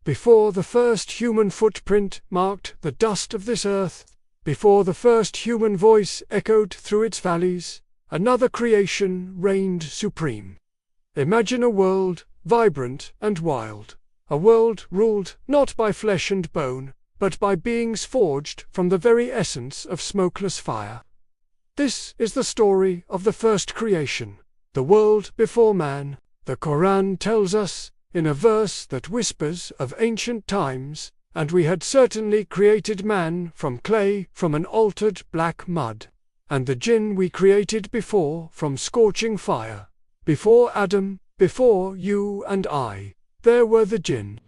Before the first human footprint marked the dust of this earth, before the first human voice echoed through its valleys, another creation reigned supreme. Imagine a world, vibrant and wild, a world ruled not by flesh and bone, but by beings forged from the very essence of smokeless fire. This is the story of the first creation, the world before man. The Quran tells us, in a verse that whispers of ancient times, "And we had certainly created man from clay, from an altered black mud. And the jinn we created before from scorching fire. Before Adam, before you and I, there were the jinn.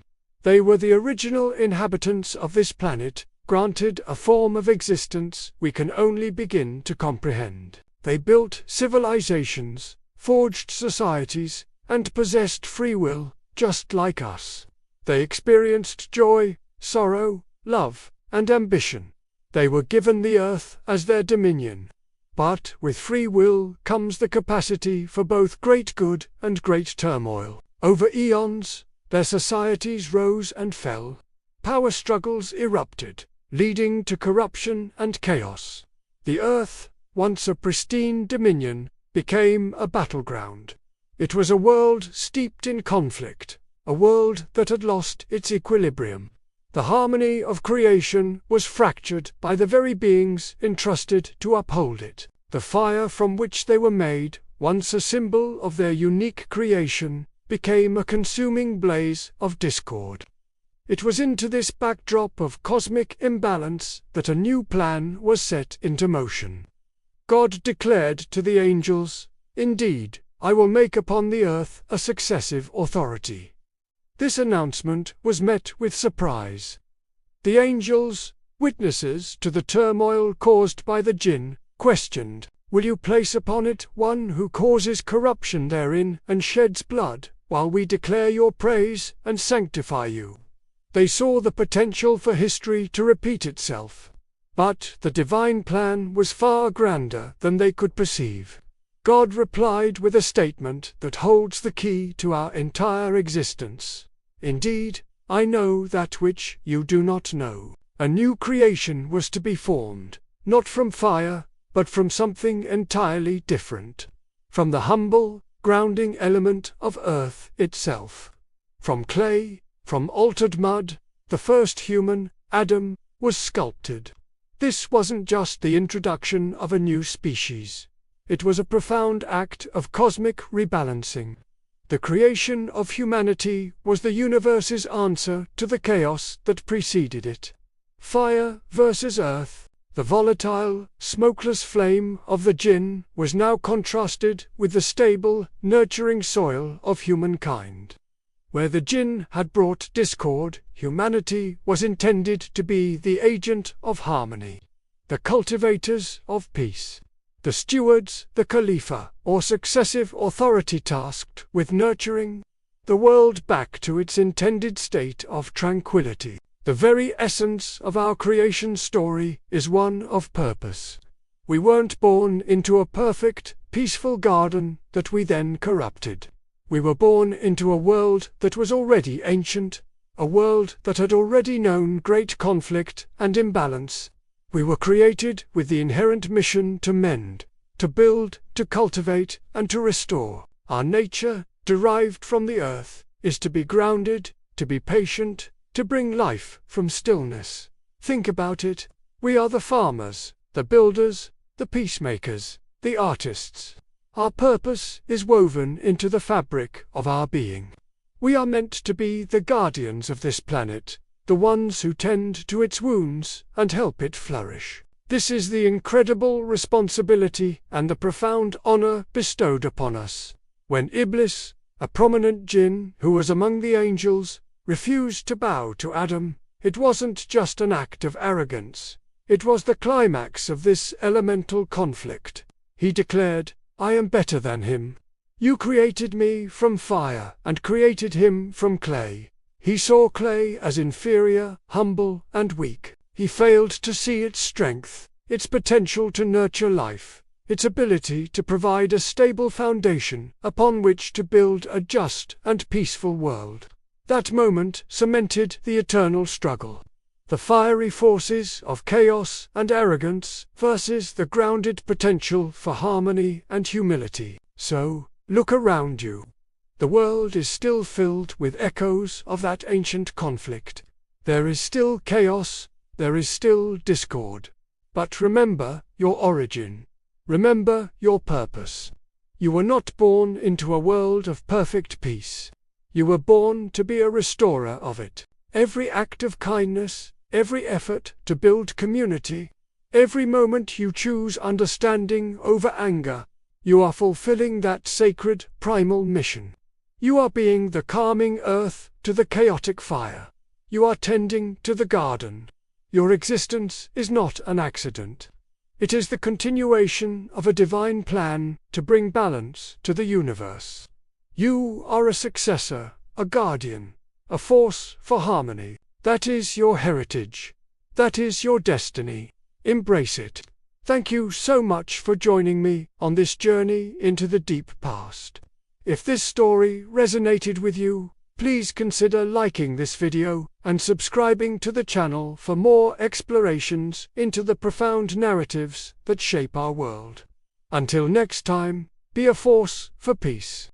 They were the original inhabitants of this planet, granted a form of existence we can only begin to comprehend. They built civilizations, forged societies, and possessed free will, just like us. They experienced joy, sorrow, love, and ambition. They were given the earth as their dominion. But with free will comes the capacity for both great good and great turmoil. Over eons, their societies rose and fell. Power struggles erupted, leading to corruption and chaos. The earth, once a pristine dominion, became a battleground. It was a world steeped in conflict, a world that had lost its equilibrium. The harmony of creation was fractured by the very beings entrusted to uphold it. The fire from which they were made, once a symbol of their unique creation, became a consuming blaze of discord. It was into this backdrop of cosmic imbalance that a new plan was set into motion. God declared to the angels, "Indeed, I will make upon the earth a successive authority." This announcement was met with surprise. The angels, witnesses to the turmoil caused by the jinn, questioned, "Will you place upon it one who causes corruption therein and sheds blood, while we declare your praise and sanctify you?" They saw the potential for history to repeat itself. But the divine plan was far grander than they could perceive. God replied with a statement that holds the key to our entire existence. "Indeed, I know that which you do not know." A new creation was to be formed, not from fire, but from something entirely different. From the humble, grounding element of earth itself. From clay, from altered mud, the first human, Adam, was sculpted. This wasn't just the introduction of a new species. It was a profound act of cosmic rebalancing. The creation of humanity was the universe's answer to the chaos that preceded it. Fire versus earth, the volatile, smokeless flame of the jinn was now contrasted with the stable, nurturing soil of humankind. Where the jinn had brought discord, humanity was intended to be the agent of harmony, the cultivators of peace. The stewards, the Khalifa, or successive authority tasked with nurturing the world back to its intended state of tranquility. The very essence of our creation story is one of purpose. We weren't born into a perfect, peaceful garden that we then corrupted. We were born into a world that was already ancient, a world that had already known great conflict and imbalance. We were created with the inherent mission to mend, to build, to cultivate, and to restore. Our nature, derived from the earth, is to be grounded, to be patient, to bring life from stillness. Think about it. We are the farmers, the builders, the peacemakers, the artists. Our purpose is woven into the fabric of our being. We are meant to be the guardians of this planet, the ones who tend to its wounds and help it flourish. This is the incredible responsibility and the profound honor bestowed upon us. When Iblis, a prominent jinn who was among the angels, refused to bow to Adam, it wasn't just an act of arrogance. It was the climax of this elemental conflict. He declared, "I am better than him. You created me from fire and created him from clay." He saw clay as inferior, humble, and weak. He failed to see its strength, its potential to nurture life, its ability to provide a stable foundation upon which to build a just and peaceful world. That moment cemented the eternal struggle. The fiery forces of chaos and arrogance versus the grounded potential for harmony and humility. So, look around you. The world is still filled with echoes of that ancient conflict. There is still chaos, there is still discord. But remember your origin. Remember your purpose. You were not born into a world of perfect peace. You were born to be a restorer of it. Every act of kindness, every effort to build community, every moment you choose understanding over anger, you are fulfilling that sacred, primal mission. You are being the calming earth to the chaotic fire. You are tending to the garden. Your existence is not an accident. It is the continuation of a divine plan to bring balance to the universe. You are a successor, a guardian, a force for harmony. That is your heritage. That is your destiny. Embrace it. Thank you so much for joining me on this journey into the deep past. If this story resonated with you, please consider liking this video and subscribing to the channel for more explorations into the profound narratives that shape our world. Until next time, be a force for peace.